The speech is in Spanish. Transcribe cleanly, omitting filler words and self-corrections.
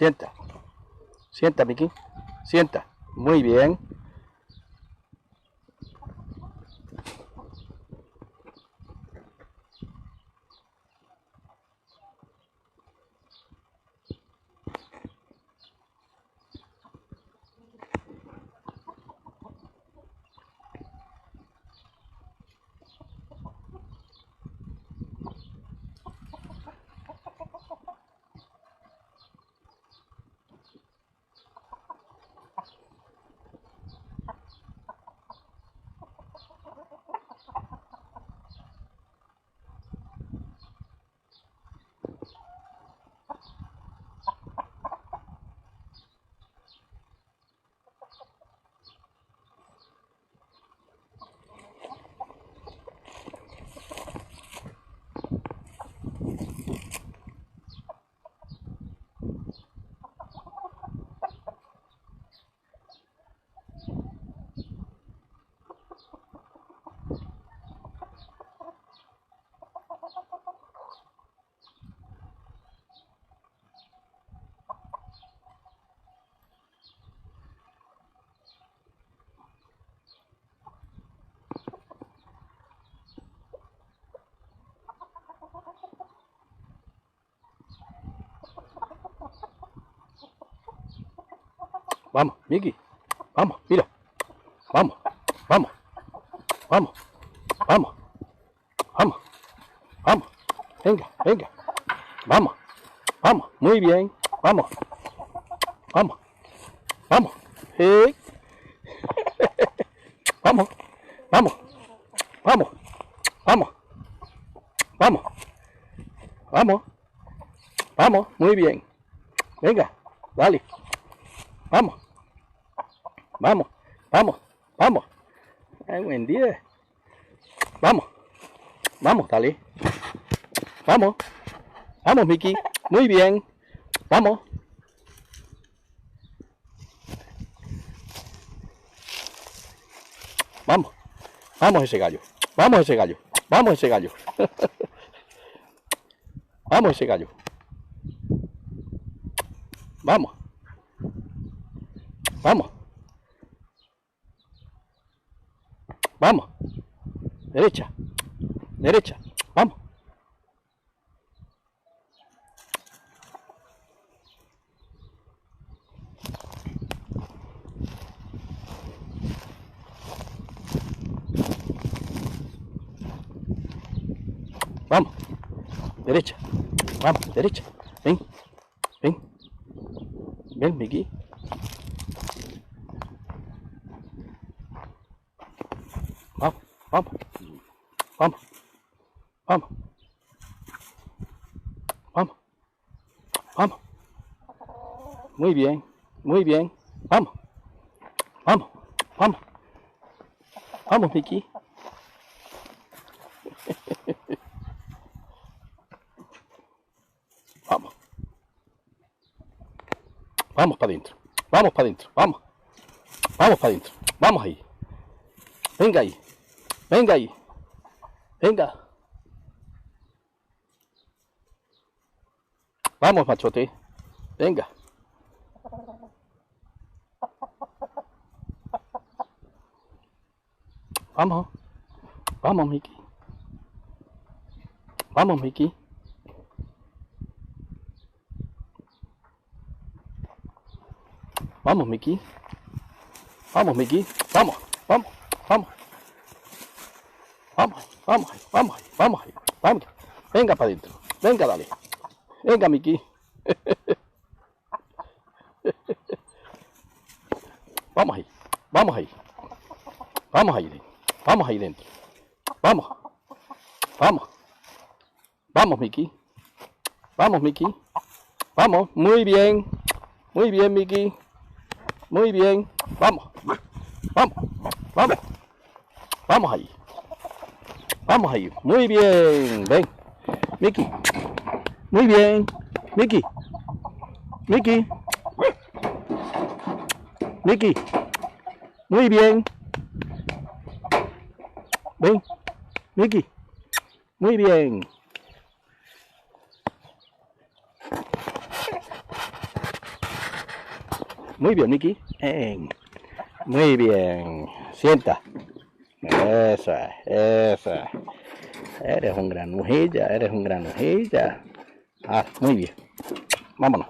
Sienta. Sienta, Mickey. Sienta. Muy bien. Vamos, Mickey. Vamos, mira. Vamos, vamos, vamos, vamos, vamos, vamos. Venga, venga. Vamos, vamos. Muy bien. Vamos, vamos, vamos. Hey. Vamos, vamos, vamos, vamos, vamos, vamos, vamos. Muy bien. Venga, dale. Vamos, vamos, vamos, vamos. Ay, buen día. Vamos, vamos, dale. Vamos, vamos, Mickey. Muy bien. Vamos. Vamos, vamos ese gallo. Vamos ese gallo. Vamos ese gallo. Vamos ese gallo. Vamos. Vamos. Vamos. Derecha. Derecha. Vamos. Vamos. Derecha. Vamos. Derecha. Ven. Ven. Ven, Mickey. Vamos, vamos, vamos, vamos, vamos, vamos. Muy bien, muy bien. Vamos, vamos, vamos. Vamos, Mickey. Vamos. Vamos para adentro. Vamos para adentro. Vamos. Vamos para adentro. Vamos ahí. Venga ahí. Venga ahí. Venga. Vamos, machote. Venga. Vamos. Vamos, Mickey. Vamos, Mickey. Vamos, Mickey. Vamos, Mickey. Vamos, vamos, vamos. Vamos, vamos, vamos, vamos, vamos. Venga para adentro. Venga, dale. Venga, Mickey. Vamos ahí. Vamos ahí. Vamos ahí. Vamos ahí dentro. Vamos. Vamos. Vamos, Mickey. Vamos, Mickey. Vamos. Muy bien. Muy bien, Mickey. Muy bien. Vamos. Vamos. Vamos. Vamos ahí. Vamos ahí. Muy bien. Ven. Mickey. Muy bien. Mickey. Mickey. Mickey. Muy bien. Ven. Mickey. Muy bien. Muy bien, Miki. Muy bien. Sienta. Eso es, eso es. Eres un granujilla, eres un granujilla. Ah, muy bien. Vámonos.